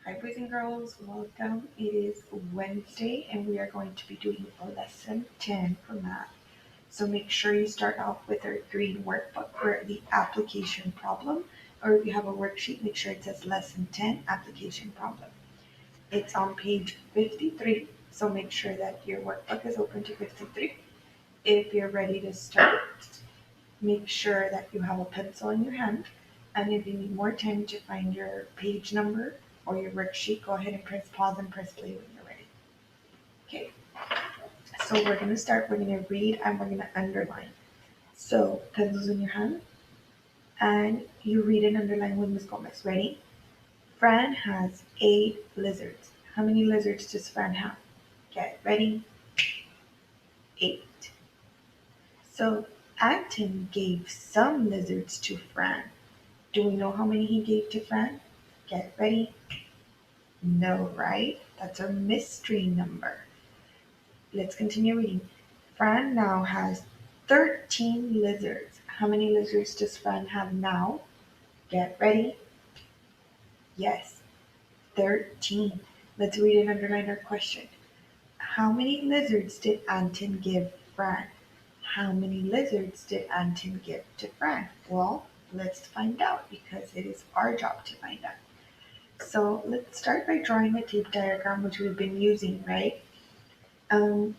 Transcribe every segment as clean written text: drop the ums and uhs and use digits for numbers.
Hi, boys and girls, welcome. It is Wednesday, and we are going to be doing lesson 10 for math. So make sure you start off with our green workbook for the application problem, or if you have a worksheet, make sure it says lesson 10 application problem. It's on page 53, so make sure that your workbook is open to 53. If you're ready to start, make sure that you have a pencil in your hand. And if you need more time to find your page number or your worksheet, go ahead and press pause and press play when you're ready. Okay, so we're going to start. We're going to read and we're going to underline. So, pencils in your hand, and you read and underline with Miss Gomez. Ready? Fran has 8 lizards. How many lizards does Fran have? Get ready? 8. So, Anton gave some lizards to Fran. Do we know how many he gave to Fran? Get ready. No, right? That's a mystery number. Let's continue reading. Fran now has 13 lizards. How many lizards does Fran have now? Get ready. Yes, 13. Let's read and underline our question. How many lizards did Anton give Fran? How many lizards did Anton give to Fran? Well, let's find out because it is our job to find out. So let's start by drawing a tape diagram, which we've been using, right? Um,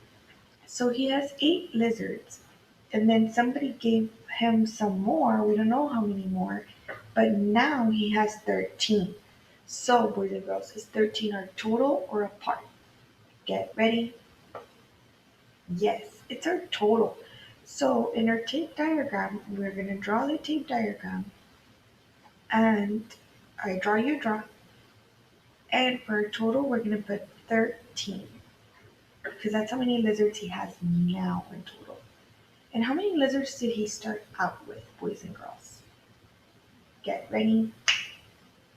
so he has 8 lizards, and then somebody gave him some more. We don't know how many more, but now he has 13. So, boys and girls, is 13 our total or a part? Get ready. Yes, it's our total. So, in our tape diagram, we're going to draw the tape diagram, and I draw, you draw, and for our total, we're going to put 13. Because that's how many lizards he has now in total. And how many lizards did he start out with, boys and girls? Get ready.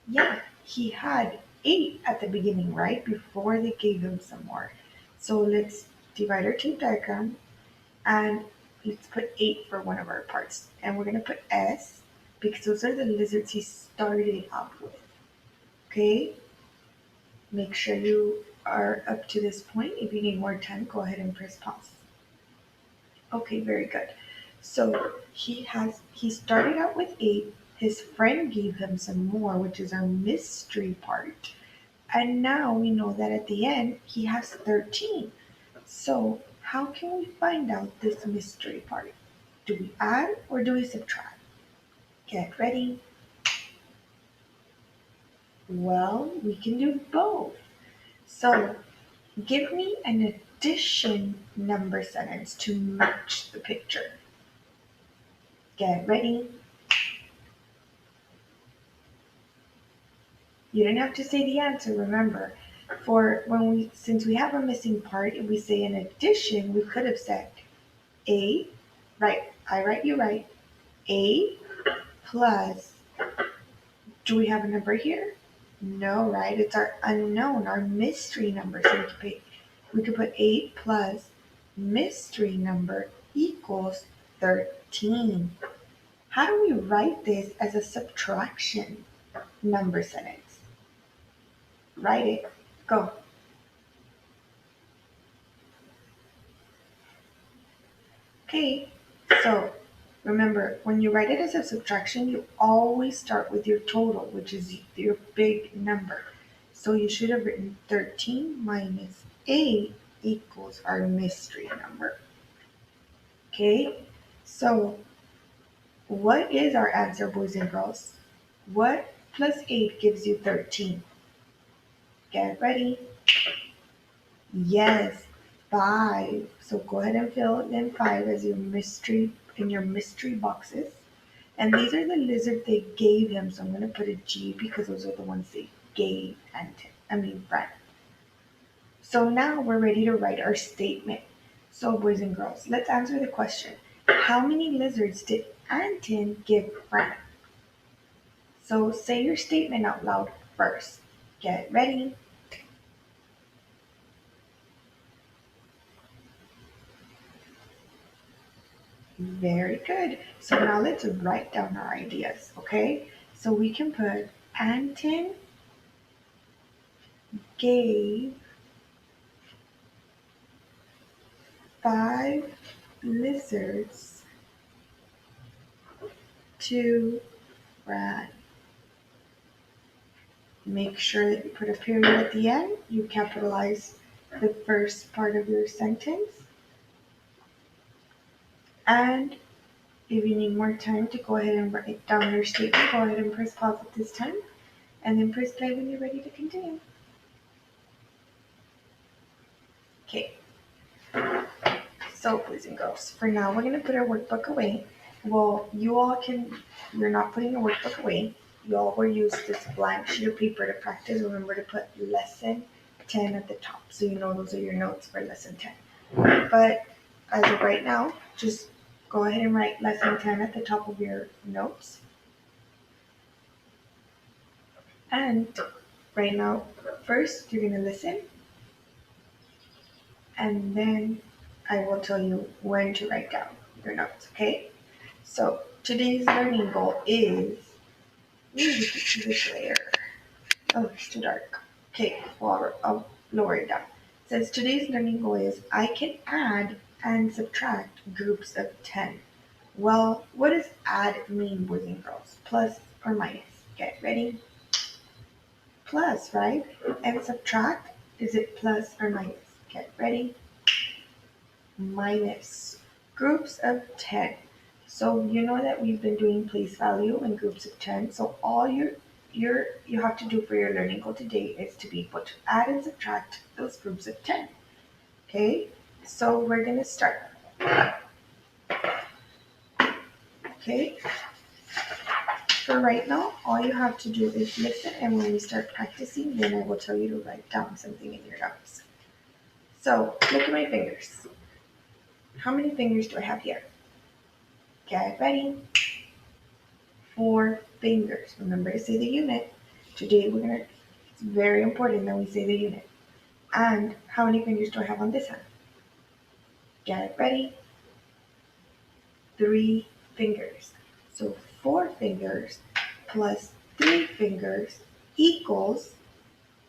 Yeah, he had 8 at the beginning, right? Before they gave him some more. So let's divide our tape diagram and let's put 8 for one of our parts. And we're going to put S because those are the lizards he started out with. Okay? Make sure you are up to this point. If you need more time, go ahead and press pause. Okay, very good. So he started out with 8. His friend gave him some more, which is our mystery part. And now we know that at the end he has 13. So how can we find out this mystery part? Do we add or do we subtract? Get ready. Well, we can do both. So give me an addition number sentence to match the picture. Get ready. You don't have to say the answer, remember. Since we have a missing part, if we say in addition, we could have said A, right, I write, you write, A plus, do we have a number here? No, right? It's our unknown, our mystery number. So we could put 8 plus mystery number equals 13. How do we write this as a subtraction number sentence? Write it. Go. Okay, so remember, when you write it as a subtraction, you always start with your total, which is your big number. So you should have written 13 minus 8 equals our mystery number. Okay, so what is our answer, boys and girls? What plus 8 gives you 13? Get ready. Yes, 5. So go ahead and fill in 5 as your mystery boxes. And these are the lizards they gave him. So I'm going to put a G because those are the ones they gave Fred. So now we're ready to write our statement. So boys and girls, let's answer the question. How many lizards did Anton give Fred? So say your statement out loud first. Get ready. Very good. So now let's write down our ideas, okay? So we can put Anton gave 5 lizards to Brad. Make sure that you put a period at the end. You capitalize the first part of your sentence. And if you need more time to go ahead and write down your statement, go ahead and press pause at this time. And then press play when you're ready to continue. Okay. So, boys and girls, for now, we're going to put our workbook away. Well, you're not putting your workbook away. You all will use this blank sheet of paper to practice. Remember to put lesson 10 at the top, so you know those are your notes for lesson 10. But as of right now, just go ahead and write lesson 10 at the top of your notes. And right now, first, you're going to listen. And then I will tell you when to write down your notes, okay? So today's learning goal is, we can see the glare. Oh, it's too dark. Okay, well, I'll lower it down. It says today's learning goal is, I can add and subtract groups of 10. Well, what does add mean, boys and girls? Plus or minus? Get ready? Plus, right? And subtract, is it plus or minus? Get ready? Minus. Groups of 10. So you know that we've been doing place value in groups of 10. So all you have to do for your learning goal today is to be able to add and subtract those groups of 10. Okay? So we're going to start. Okay? For right now, all you have to do is listen, and when we start practicing, then I will tell you to write down something in your notes. So look at my fingers. How many fingers do I have here? Get ready. 4 fingers. Remember to say the unit. Today it's very important that we say the unit. And how many fingers do I have on this hand? Get ready. 3 fingers. So 4 fingers plus 3 fingers equals,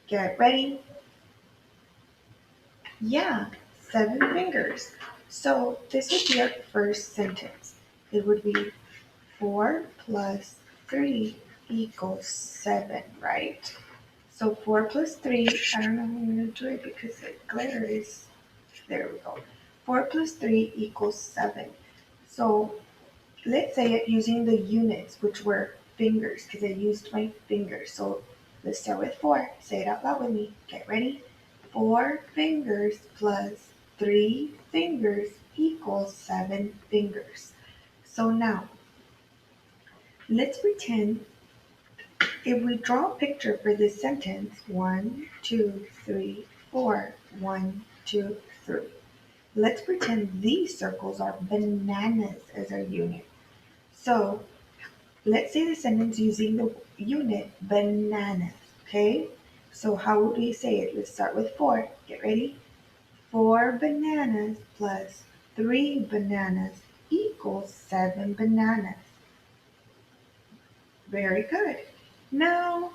get ready. Yeah, 7 fingers. So this would be our first sentence. It would be 4 plus 3 equals 7, right? So 4 plus 3, I don't know how I'm going to do it because the glare is, there we go. 4 plus 3 equals 7. So let's say it using the units, which were fingers, because I used my fingers. So let's start with 4. Say it out loud with me. Get ready. 4 fingers plus 3 fingers equals 7 fingers. So now, let's pretend if we draw a picture for this sentence, 1, 2, 3, 4, 1, 2, 3. Let's pretend these circles are bananas as our unit. So let's say the sentence using the unit bananas, okay? So how would we say it? Let's start with 4. Get ready? 4 bananas plus 3 bananas equals 7 bananas. Very good. Now,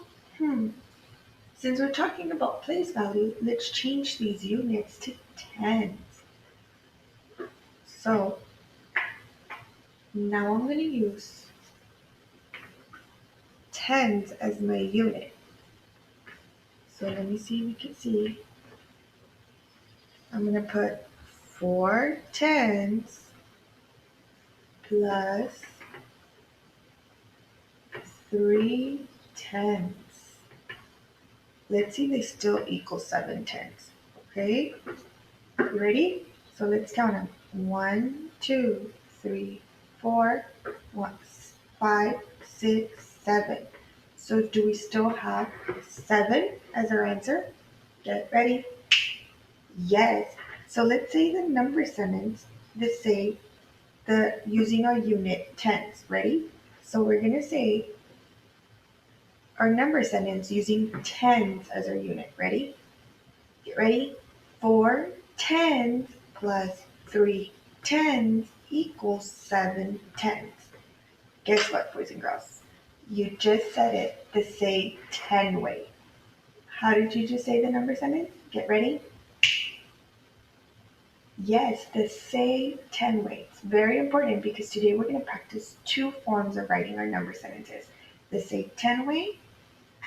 since we're talking about place value, let's change these units to tens. So now I'm going to use tens as my unit. So let me see if you can see. I'm going to put 4 tens plus 3 tens. Let's see, they still equal 7 tens. Okay? You ready? So let's count them. 1, 2, 3, 4, 5, 6, 7. So do we still have 7 as our answer? Get ready? Yes. So let's say the number sentence, let's say using our unit tens. Ready? So we're going to say our number sentence using tens as our unit. Ready? Get ready? 4 tens plus 3 tens equals 7 tens. Guess what, boys and girls? You just said it the say 10 way. How did you just say the number sentence? Get ready. Yes, the say 10 way. It's very important because today we're going to practice two forms of writing our number sentences. The say 10 way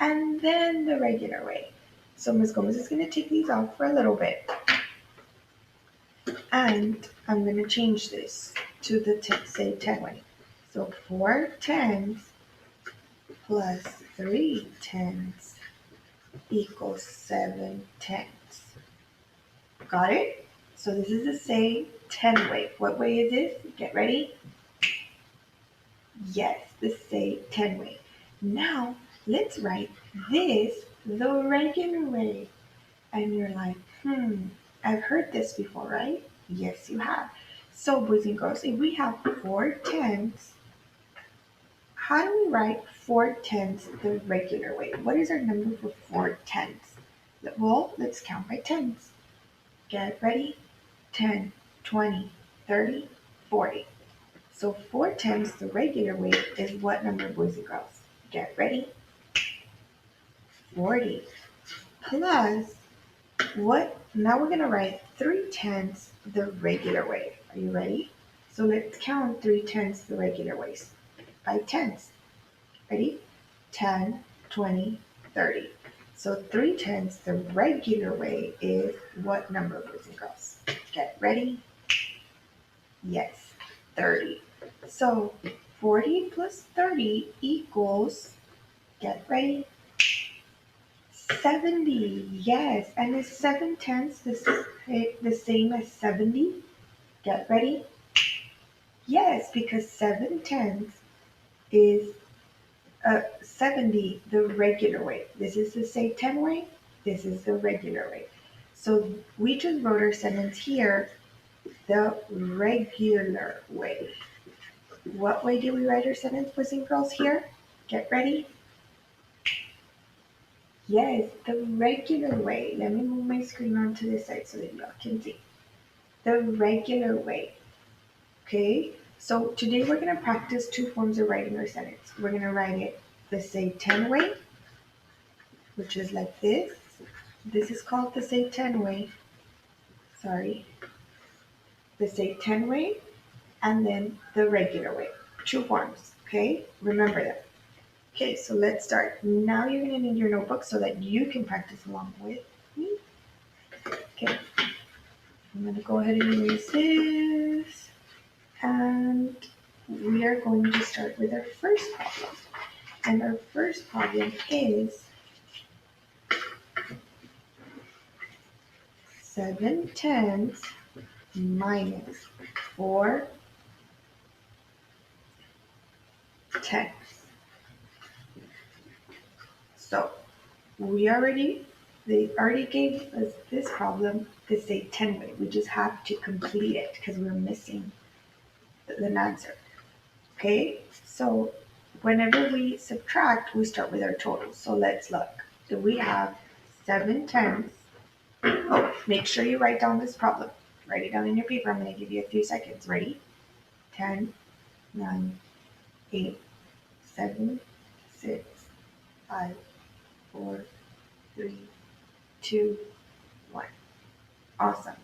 and then the regular way. So Ms. Gomez is going to take these off for a little bit. And I'm going to change this to the say 10 way. So 4 tens plus 3 tens equals 7 tens. Got it? So this is the say 10 way. What way is this? Get ready. Yes, the say 10 way. Now let's write this the regular way. And you're like, I've heard this before, right? Yes, you have. So boys and girls, if we have 4 tens, how do we write 4 tens the regular way? What is our number for 4 tens? Well, let's count by tens. Get ready. 10, 20, 30, 40. So 4 tens the regular way is what number, boys and girls? Get ready. 40 plus what? Now we're going to write 3 tens the regular way. Are you ready? So let's count 3 tens the regular ways by tens. Ready? 10, 20, 30. So 3 tens the regular way is what number, boys and girls? Get ready. Yes, 30. So 40 plus 30 equals, get ready, 70. Yes, and is 7 tenths the same as 70? Get ready. Yes, because 7 tenths is 70 the regular way. This is the say 10 way. This is the regular way. So we just wrote our sentence here the regular way. What way do we write our sentence, boys and girls, here? Get ready. Yes, the regular way. Let me move my screen onto this side so that y'all can see. The regular way. Okay, so today we're going to practice two forms of writing our sentence. We're going to write it the say 10 way, which is like this. This is called the say 10 way. Sorry. The say 10 way and then the regular way. Two forms. Okay, remember that. Okay, so let's start. Now you're going to need your notebook so that you can practice along with me. Okay, I'm going to go ahead and erase this. And we are going to start with our first problem. And our first problem is 7 tenths minus 4 tenths. So they already gave us this problem to say 10 way. We just have to complete it because we're missing the answer. Okay, so whenever we subtract, we start with our total. So let's look. Do we have 7 tenths? Oh, make sure you write down this problem. Write it down in your paper. I'm going to give you a few seconds. Ready? 10, 9, 8, 7, 6, 5, 4, 3, 2, 1. Awesome.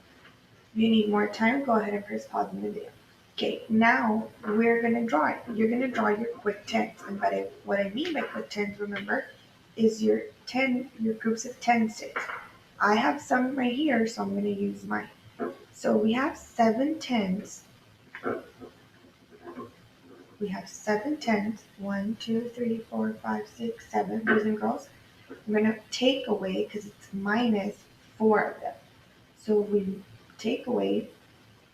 If you need more time, go ahead and press pause in the video. Okay, now we're going to draw it. You're going to draw your quick tens. And what I mean by quick tens, remember, is your groups of 10 sticks. I have some right here, so I'm going to use mine. So we have 7 tenths. We have 7 tenths. 1, 2, 3, 4, 5, 6, 7, boys and girls. I'm going to take away because it's minus 4 of them. So we take away,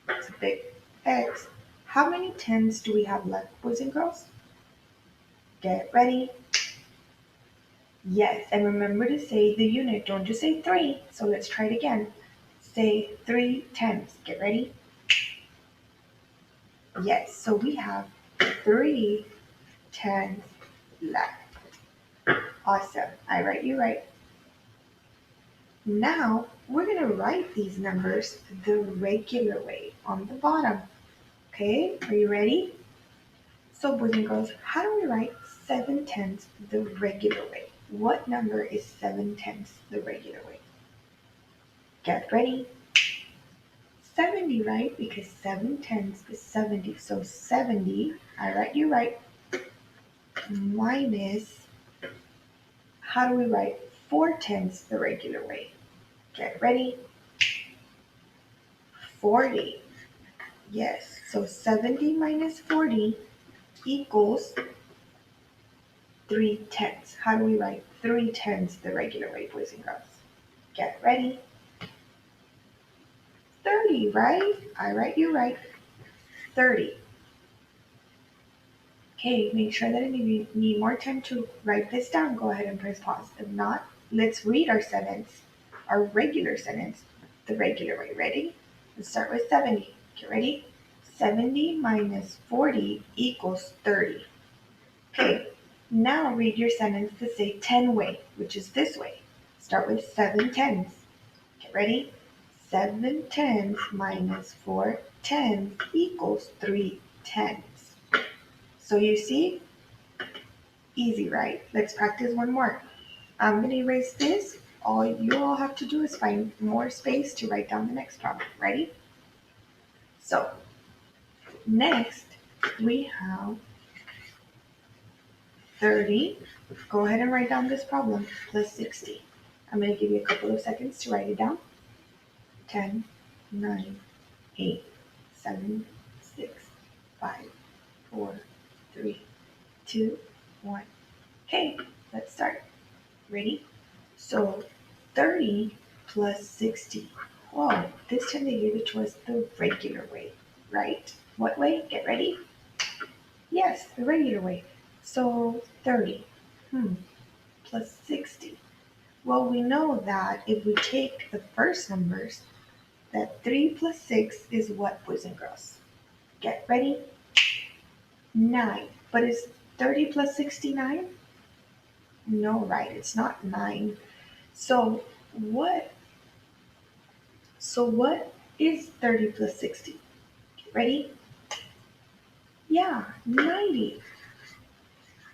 it's a big X. How many tens do we have left, boys and girls? Get ready. Yes, and remember to say the unit. Don't just say 3. So let's try it again. Say 3 tenths. Get ready. Yes, so we have 3 tenths left. Awesome. I write you right. Now we're going to write these numbers the regular way on the bottom. Okay, are you ready? So boys and girls, how do we write 7 tenths the regular way? What number is 7/10 the regular way? Get ready. 70, right? Because 7/10 is 70. So 70, I write you right, minus, how do we write 4/10 the regular way? Get ready. 40. Yes, so 70 minus 40 equals 3/10. How do we write 3/10 the regular way, boys and girls? Get ready. 30, right? I write you right. 30. Okay, make sure that if you need more time to write this down, go ahead and press pause. If not, let's read our sentence, our regular sentence, the regular way. Ready? Let's start with 70. Get ready? 70 minus 40 equals 30. Okay, now read your sentence the say 10 way, which is this way. Start with 7/10. Get ready? 7/10 minus 4/10 equals 3/10. So you see, easy, right? Let's practice one more. I'm going to erase this. All you all have to do is find more space to write down the next problem. Ready? So next we have 30. Go ahead and write down this problem, plus 60. I'm going to give you a couple of seconds to write it down. 10, 9, 8, 7, 6, 5, 4, 3, 2, 1. Okay, let's start. Ready? So 30 plus 60. Oh, this time they gave it to us the regular way, right? What way? Get ready? Yes, the regular way. So 30 plus 60. Well, we know that if we take the first numbers, that 3 plus 6 is what, boys and girls? Get ready? 9. But is 30 plus 69? No, right? It's not 9. So what what is 30 plus 60? Ready? Yeah, 90.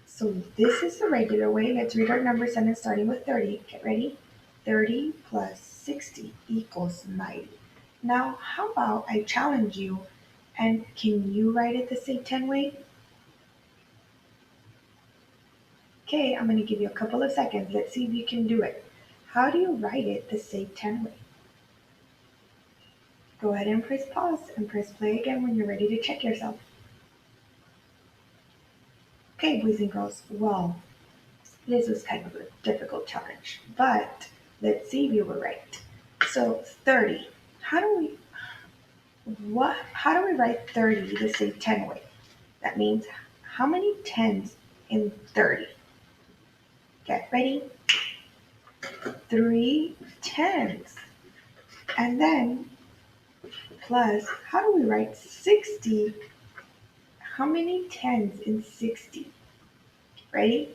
So this is the regular way. Let's read our number sentence starting with 30. Get ready? 30 plus 60 equals 90. Now, how about I challenge you, and can you write it the same 10 way? Okay, I'm going to give you a couple of seconds. Let's see if you can do it. How do you write it the same 10 way? Go ahead and press pause and press play again when you're ready to check yourself. Okay, boys and girls, well, this was kind of a difficult challenge, but let's see if you were right. So 30, how do we write 30 the same 10 way? That means how many tens in 30? Get ready? 3 tens. And then plus, how do we write 60? How many tens in 60? Ready?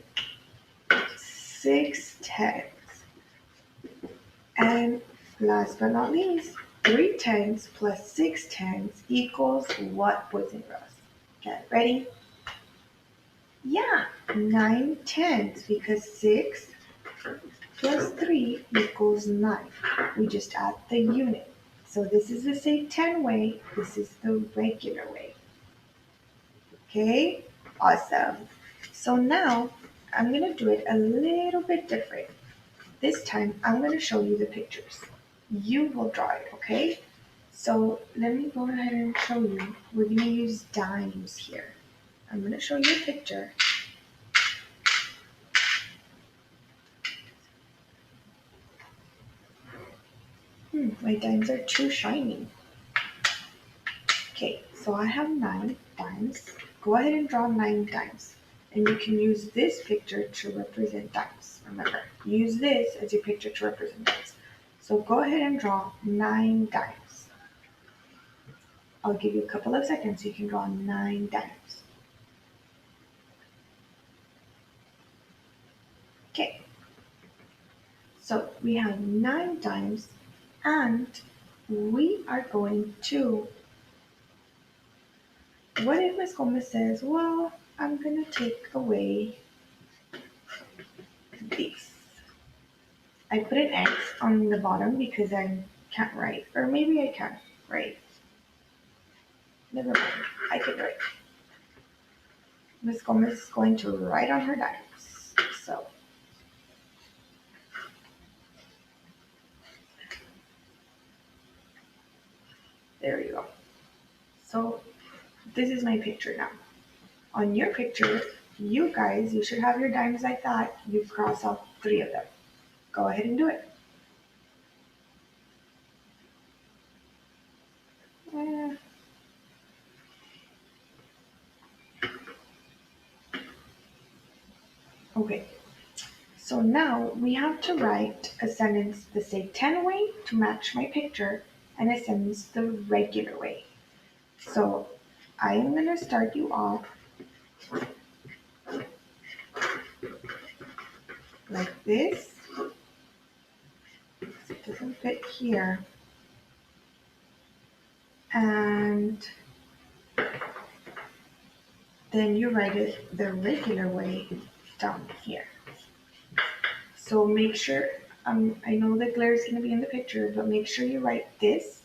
6 tens. And last but not least, 3 tens plus 6 tens equals what, boys and girls? Get ready? Yeah, 9 tens, because 6 plus 3 equals 9. We just add the unit. So this is the say 10 way, this is the regular way. Okay, awesome. So now I'm going to do it a little bit different. This time I'm going to show you the pictures. You will draw it, okay? So let me go ahead and show you. We're going to use dimes here. I'm going to show you a picture. My dimes are too shiny. Okay, so I have 9 dimes. Go ahead and draw 9 dimes. And you can use this picture to represent dimes. Remember, use this as your picture to represent dimes. So go ahead and draw 9 dimes. I'll give you a couple of seconds so you can draw 9 dimes. Okay, so we have 9 dimes, and we are going to, what if Miss Gomez says, well, I'm going to take away these. I put an X on the bottom because I can't write. Or maybe I can write. Never mind. I can write. Miss Gomez is going to write on her diaries. So there you go. So this is my picture now. On your picture, you guys, you should have your dimes like that. You cross off 3 of them. Go ahead and do it. Eh, Okay, so now we have to write a sentence the say 10 way to match my picture and a sentence the regular way. So I am going to start you off like this. It doesn't fit here. And then you write it the regular way down here. So make sure, I know the glare is going to be in the picture, but make sure you write this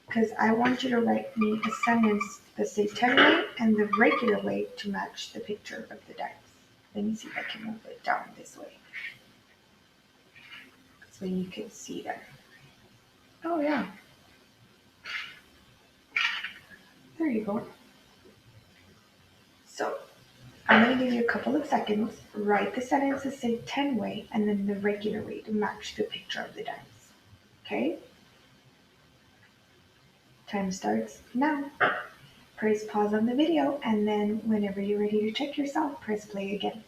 because I want you to write me a sentence that say 10 way and the regular way to match the picture of the dice. Let me see if I can move it down this way so you can see that. Oh yeah, there you go. So I'm going to give you a couple of seconds. Write the sentence that say 10 way and then the regular way to match the picture of the dice. Okay? Time starts now. Press pause on the video and then whenever you're ready to check yourself, press play again.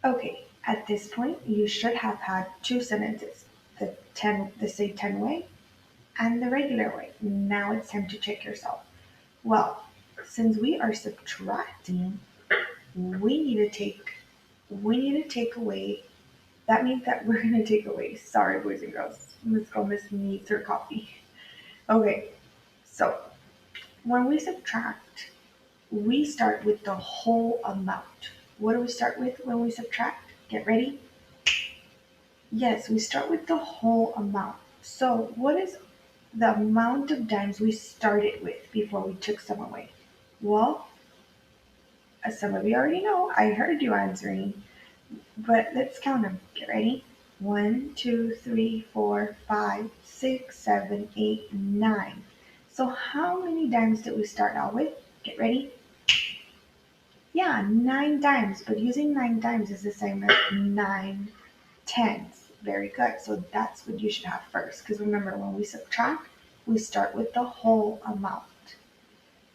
Okay, at this point you should have had 2 sentences, the say 10 way and the regular way. Now it's time to check yourself. Well, since we are subtracting, we need to take away, that means that we're going to take away, sorry boys and girls, Miss Gomez needs her coffee. Okay, so when we subtract, we start with the whole amount. What do we start with when we subtract? Get ready? Yes, we start with the whole amount. So what is the amount of dimes we started with before we took some away? Well, as some of you already know, I heard you answering, but let's count them. Get ready? 1, 2, 3, 4, 5, 6, 7, 8, 9. So how many dimes did we start out with? Get ready? Yeah, 9 dimes, but using 9 dimes is the same as 9 tens. Very good. So that's what you should have first. Because remember, when we subtract, we start with the whole amount.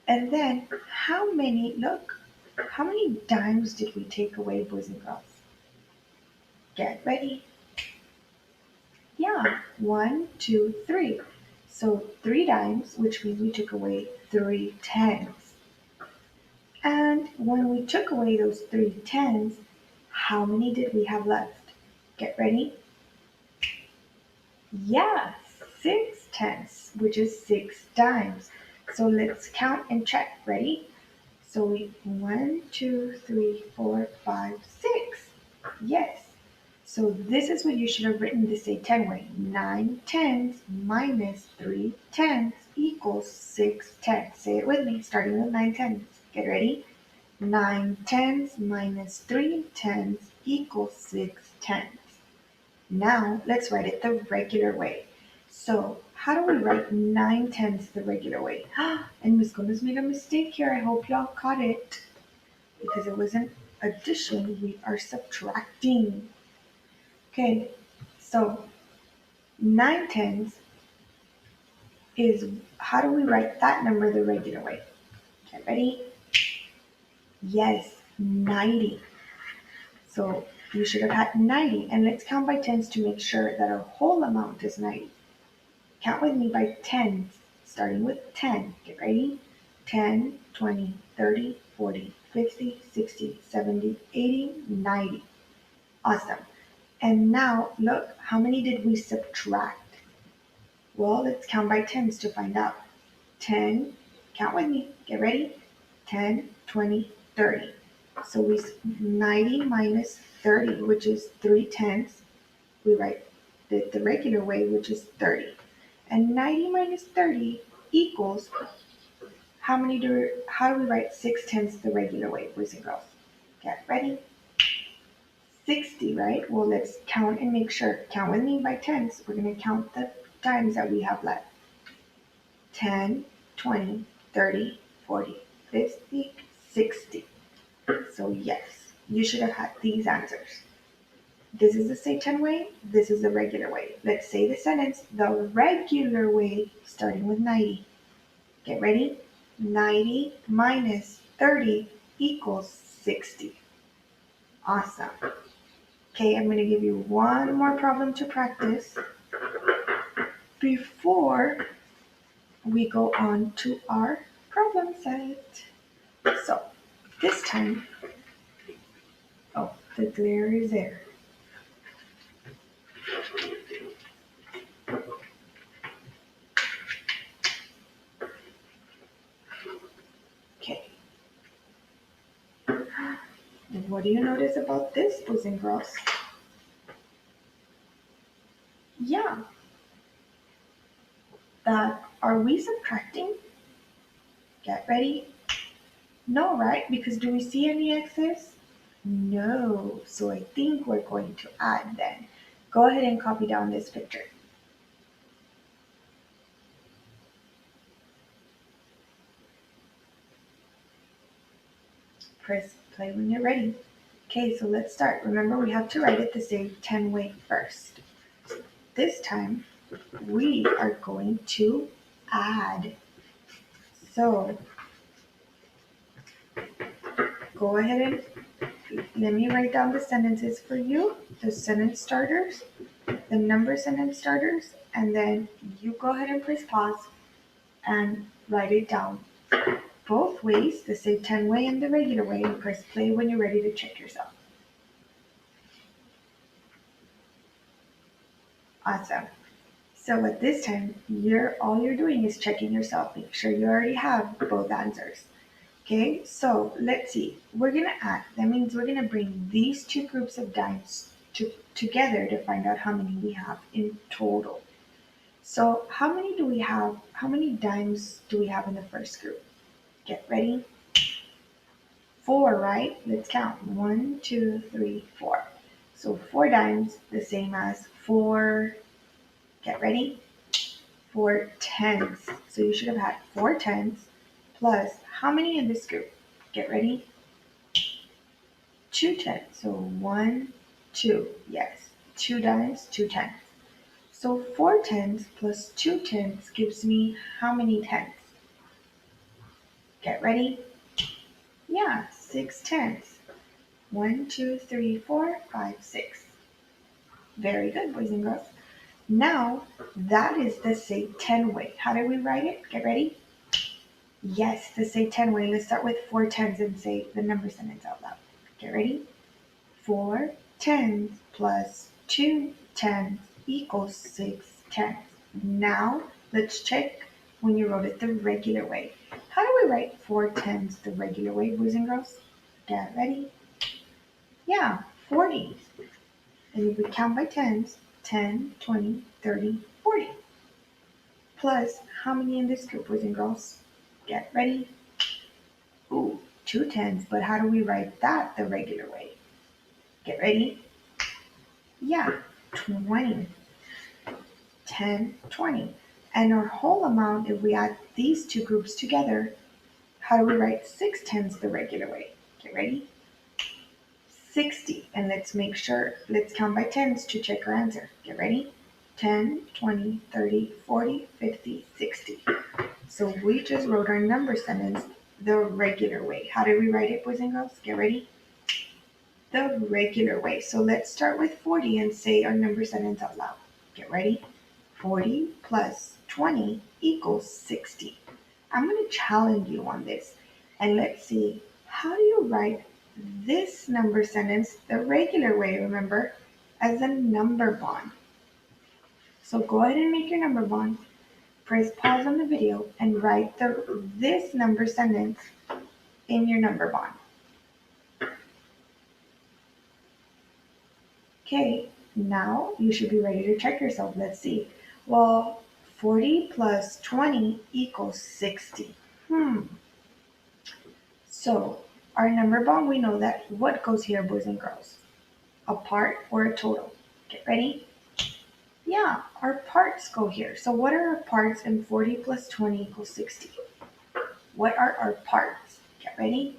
And then, how many dimes did we take away, boys and girls? Get ready. Yeah, 1, 2, 3. So 3 dimes, which means we took away 3 tens. And when we took away those 3 tens, how many did we have left? Get ready? Yeah, 6 tenths, which is 6 dimes. So let's count and check. Ready? So 1, 2, 3, 4, 5, 6. Yes. So this is what you should have written to say 10 way. 9 tenths minus 3 tenths equals 6 tenths. Say it with me, starting with 9 tenths. Get ready? 9 tenths minus 3 tenths equals 6 tenths. Now let's write it the regular way. So how do we write 9 tenths the regular way? And Miss Gomez made a mistake here. I hope y'all caught it. Because it wasn't addition, we are subtracting. Okay, so 9 tenths is, how do we write that number the regular way? Get ready? Yes, 90. So you should have had 90. And let's count by tens to make sure that our whole amount is 90. Count with me by tens, starting with 10. Get ready? 10, 20, 30, 40, 50, 60, 70, 80, 90. Awesome. And now look, how many did we subtract? Well, let's count by tens to find out. 10, count with me. Get ready? 10, 20, 30. So 90 minus 30, which is 3/10. We write the regular way, which is 30. And 90 minus 30 equals, how do we write 6/10 the regular way, boys and girls? Get ready. 60, right? Well, let's count and make sure. Count with me by tens. We're going to count the times that we have left. 10, 20, 30, 40, 50, 60. So yes, you should have had these answers. This is the say 10 way. This is the regular way. Let's say the sentence the regular way, starting with 90. Get ready? 90 minus 30 equals 60. Awesome. Okay, I'm going to give you one more problem to practice before we go on to our problem set. So this time, oh, the glare is there. Okay. What do you notice about this, boys and girls? Yeah, that are we subtracting? Get ready. No, right? Because do we see any x's? No. So I think we're going to add then. Go ahead and copy down this picture. Press play when you're ready. Okay, so let's start. Remember, we have to write it the same 10 way first. This time, we are going to add. So go ahead and let me write down the sentences for you, the sentence starters, the number sentence starters, and then you go ahead and press pause and write it down. Both ways, the say 10 way and the regular way, and press play when you're ready to check yourself. Awesome. So at this time, all you're doing is checking yourself. Make sure you already have both answers. Okay, so let's see. We're gonna add. That means we're gonna bring these two groups of dimes together to find out how many we have in total. So how many do we have? How many dimes do we have in the first group? Get ready. 4, right? Let's count. 1, 2, 3, 4. So 4 dimes, the same as 4. Get ready. 4 tens. So you should have had 4 tens plus how many in this group? Get ready. 2 tens. So 1, 2. Yes. 2 dimes, 2 tens. So 4 tens plus 2 tens gives me how many tens? Get ready. Yeah, 6 tens. 1, 2, 3, 4, 5, 6. Very good, boys and girls. Now, that is the say 10 way. How do we write it? Get ready. Yes, the say 10 way. Let's start with 4 tens and say the number sentence out loud. Get ready? 4 tens plus 2 tens equals 6 tens. Now, let's check when you wrote it the regular way. How do we write 4 tens the regular way, boys and girls? Get ready? Yeah, 40. And if we count by tens, 10, 20, 30, 40. Plus, how many in this group, boys and girls? Get ready? Ooh, 2 tens, but how do we write that the regular way? Get ready? Yeah, 20. 10, 20. And our whole amount, if we add these two groups together, how do we write 6 tens the regular way? Get ready? 60. And let's make sure, let's count by tens to check our answer. Get ready? 10, 20, 30, 40, 50, 60. So we just wrote our number sentence the regular way. How do we write it, boys and girls? Get ready? The regular way. So let's start with 40 and say our number sentence out loud. Get ready? 40 plus 20 equals 60. I'm going to challenge you on this. And let's see, how do you write this number sentence the regular way, remember, as a number bond? So go ahead and make your number bond. Press pause on the video and write this number sentence in your number bond. Okay, now you should be ready to check yourself. Let's see. Well, 40 plus 20 equals 60. So our number bond, we know that what goes here, boys and girls? A part or a total? Get ready? Yeah, our parts go here. So what are our parts in 40 plus 20 equals 60? What are our parts? Get ready?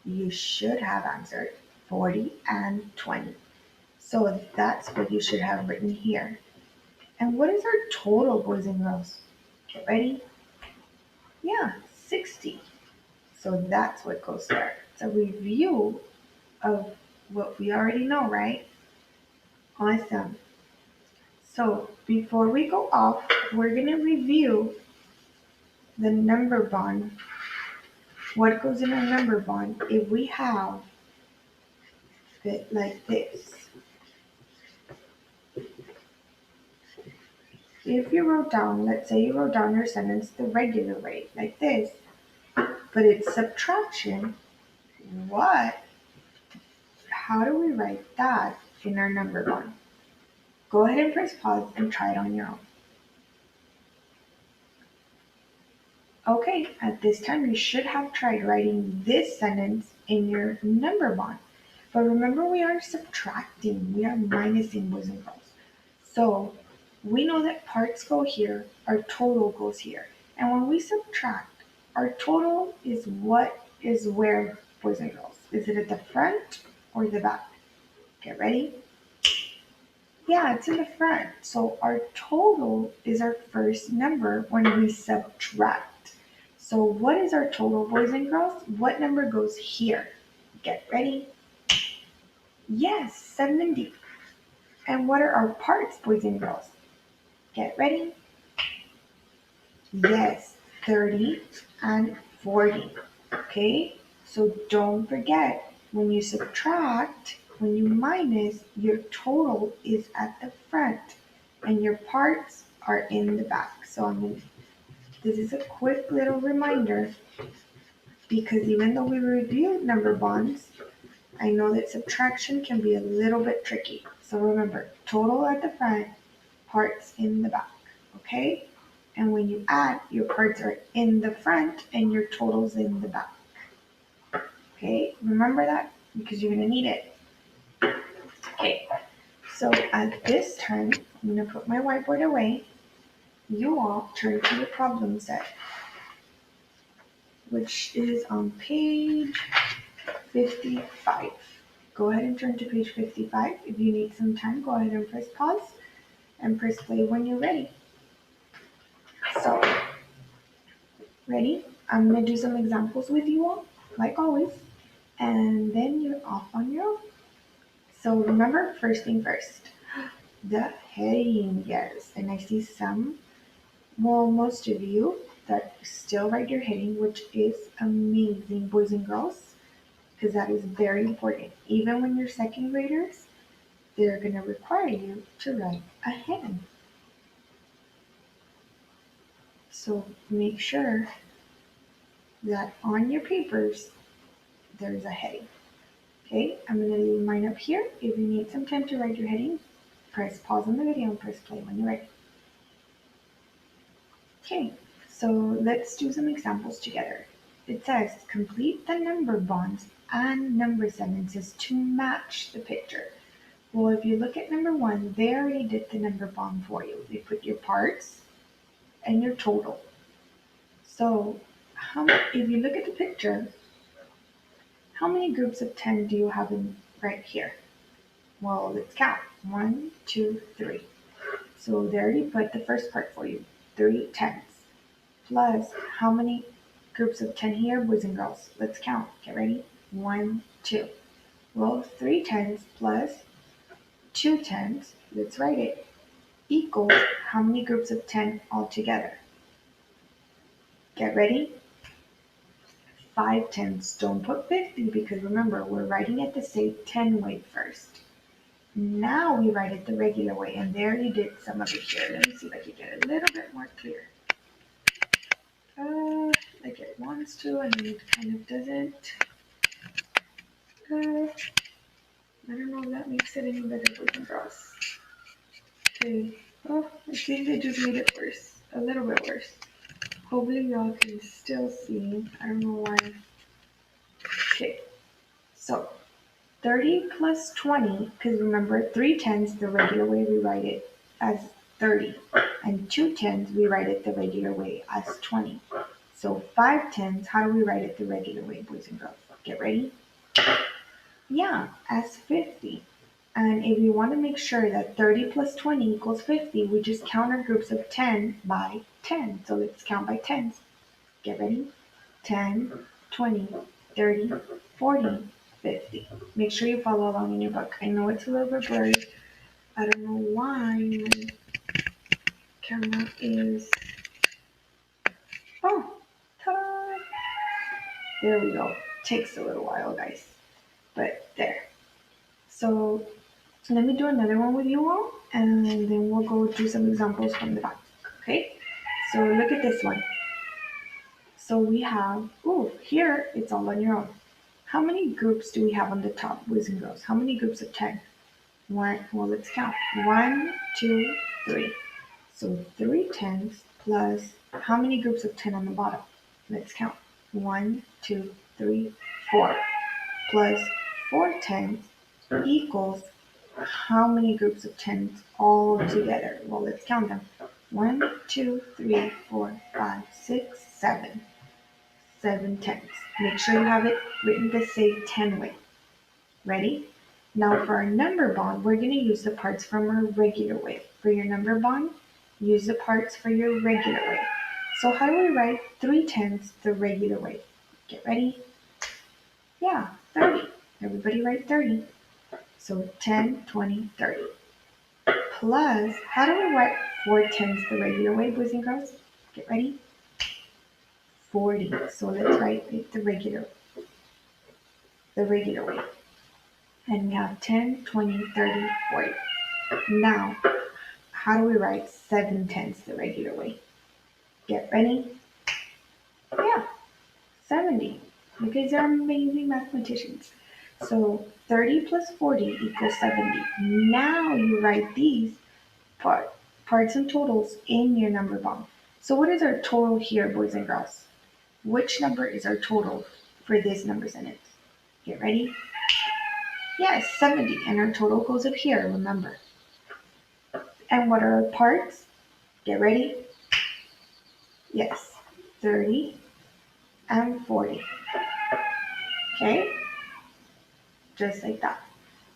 You should have answered 40 and 20. So that's what you should have written here. And what is our total, boys and girls? Get ready? Yeah, 60. So that's what goes there. It's a review of what we already know, right? Awesome. So before we go off, we're going to review the number bond. What goes in a number bond if we have it like this? If you wrote down, let's say you wrote down your sentence the regular way, like this, but it's subtraction, what? How do we write that in our number bond? Go ahead and press pause and try it on your own. Okay, at this time you should have tried writing this sentence in your number bond. But remember, we are subtracting, we are minusing, boys and girls. So we know that parts go here, our total goes here. And when we subtract, our total is what is where, boys and girls? Is it at the front or the back? Get ready? Yeah, it's in the front. So our total is our first number when we subtract. So what is our total, boys and girls? What number goes here? Get ready? Yes, 70. And what are our parts, boys and girls? Get ready? Yes, 30 and 40. Okay? So don't forget, when you subtract, when you minus, your total is at the front and your parts are in the back. So this is a quick little reminder, because even though we reviewed number bonds, I know that subtraction can be a little bit tricky. So remember, total at the front, parts in the back, okay? And when you add, your parts are in the front and your total's in the back. Okay, remember that because you're gonna need it. Okay, so at this time, I'm gonna put my whiteboard away. You all turn to your problem set, which is on page 55. Go ahead and turn to page 55. If you need some time, go ahead and press pause and press play when you're ready. So, ready? I'm gonna do some examples with you all, like always, and then you're off on your own. So remember, first thing first, the heading, yes. And I see some, well, most of you that still write your heading, which is amazing, boys and girls, because that is very important. Even when you're second graders, they're going to require you to write a heading. So make sure that on your papers, there's a heading. Okay, I'm going to leave mine up here. If you need some time to write your heading, press pause on the video and press play when you're ready. Okay, so let's do some examples together. It says complete the number bonds and number sentences to match the picture. Well, if you look at number one, they already did the number bond for you. They put your parts and your total. So if you look at the picture, how many groups of 10 do you have in right here? Well, let's count. 1, 2, 3. So they already put the first part for you, 3 tens. Plus, how many groups of 10 here, boys and girls? Let's count. Get ready? 1, 2. Well, 3 tens plus 2 tens, let's write it, equals how many groups of 10 altogether? Get ready? 5 tens. Don't put 50 because remember, we're writing it the same 10 way first. Now we write it the regular way, and there you did some of it here. Let me see if I can get it a little bit more clear. Like it wants to, and then it kind of doesn't. I don't know if that makes it any better, boys and girls. Okay. Oh, I think they just made it worse. A little bit worse. Hopefully y'all can still see. I don't know why. Okay. So 30 plus 20, because remember 3 tens, the regular way we write it as 30. And 2 tens, we write it the regular way as 20. So 5 tens, how do we write it the regular way, boys and girls? Get ready? Yeah, as 50. And if you want to make sure that 30 plus 20 equals 50, we just count our groups of 10 by 10. So let's count by tens. Get ready? 10, 20, 30, 40, 50. Make sure you follow along in your book. I know it's a little bit blurry. I don't know why my camera is. Oh, ta-da! There we go. Takes a little while, guys. But there. So let me do another one with you all, and then we'll go do some examples from the back. Okay? So look at this one. So we have, here it's all on your own. How many groups do we have on the top, boys and girls? How many groups of 10? One, well, let's count. 1, 2, 3. So 3 tens plus how many groups of 10 on the bottom? Let's count. 1, 2, 3, 4. Plus 4 tens equals how many groups of 10s all together? Well, let's count them. 1, 2, 3, 4, 5, 6, 7. 7 tens. Make sure you have it written the same 10 way. Ready? Now for our number bond, we're going to use the parts from our regular way. For your number bond, use the parts for your regular way. So how do we write 3 tens the regular way? Get ready? Yeah, 30. Everybody write 30. So 10, 20, 30. Plus, how do we write 4 tens the regular way, boys and girls? Get ready? 40. So let's write it the regular way. And we have 10, 20, 30, 40. Now, how do we write 7 tens the regular way? Get ready? Yeah, 70. You guys are amazing mathematicians. So 30 plus 40 equals 70. Now you write these parts and totals in your number bond. So what is our total here, boys and girls? Which number is our total for this number sentence? Get ready? Yes, 70. And our total goes up here, remember. And what are our parts? Get ready? Yes, 30 and 40. Okay? Just like that.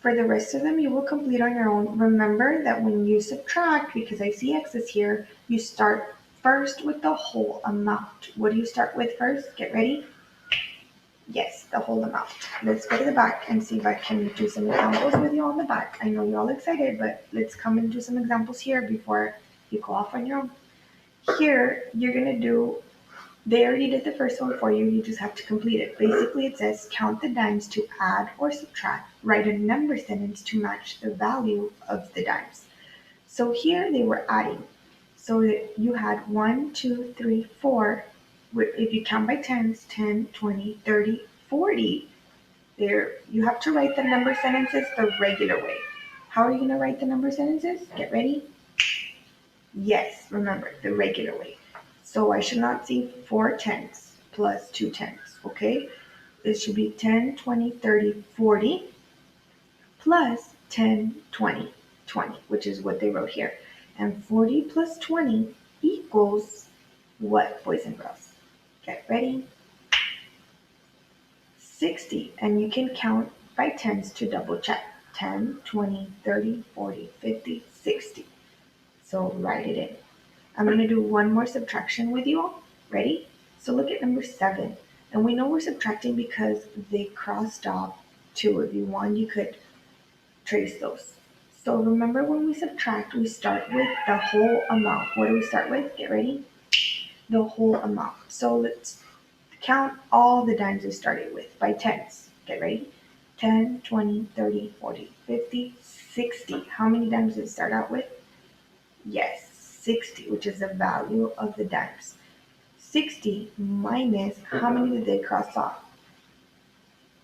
For the rest of them, you will complete on your own. Remember that when you subtract, because I see X's here, you start first with the whole amount. What do you start with first? Get ready? Yes, the whole amount. Let's go to the back and see if I can do some examples with you on the back. I know you're all excited, but let's come and do some examples here before you go off on your own. Here, you're going to do, they already did the first one for you. You just have to complete it. Basically, it says count the dimes to add or subtract. Write a number sentence to match the value of the dimes. So here they were adding. So that you had 1, 2, 3, 4. If you count by tens, 10, 20, 30, 40. There, you have to write the number sentences the regular way. How are you going to write the number sentences? Get ready. Yes, remember, the regular way. So I should not see 4 tens plus 2 tens, okay? It should be 10, 20, 30, 40 plus 10, 20, 20, which is what they wrote here. And 40 plus 20 equals what, boys and girls? Get ready. 60. And you can count by tens to double check. 10, 20, 30, 40, 50, 60. So write it in. I'm going to do one more subtraction with you all. Ready? So look at number 7. And we know we're subtracting because they crossed off 2. If you want, you could trace those. So remember when we subtract, we start with the whole amount. What do we start with? Get ready? The whole amount. So let's count all the dimes we started with by tens. Get ready? 10, 20, 30, 40, 50, 60. How many dimes did it start out with? Yes, 60, which is the value of the dimes. 60 minus, how many did they cross off?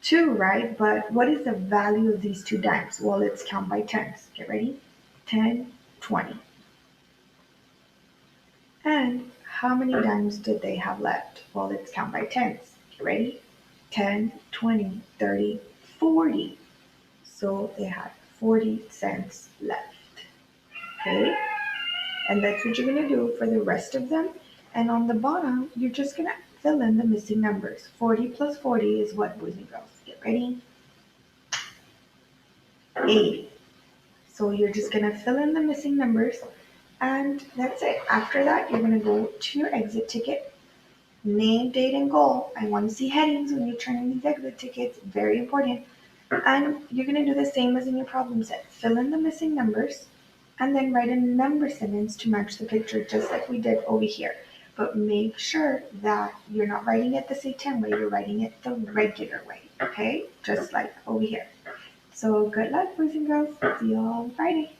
2, right? But what is the value of these 2 dimes? Well, let's count by tens. Get ready? 10, 20. And how many dimes did they have left? Well, let's count by tens. Get ready? 10, 20, 30, 40. So they had 40 cents left. Okay? And that's what you're going to do for the rest of them. And on the bottom, you're just going to fill in the missing numbers. 40 plus 40 is what, boys and girls? Get ready? 80. So you're just going to fill in the missing numbers. And that's it. After that, you're going to go to your exit ticket. Name, date, and goal. I want to see headings when you turn in these exit tickets. Very important. And you're going to do the same as in your problem set. Fill in the missing numbers and then write a number sentence to match the picture just like we did over here. But make sure that you're not writing it the Satan way, you're writing it the regular way, okay? Just like over here. So good luck, boys and girls. See you all on Friday.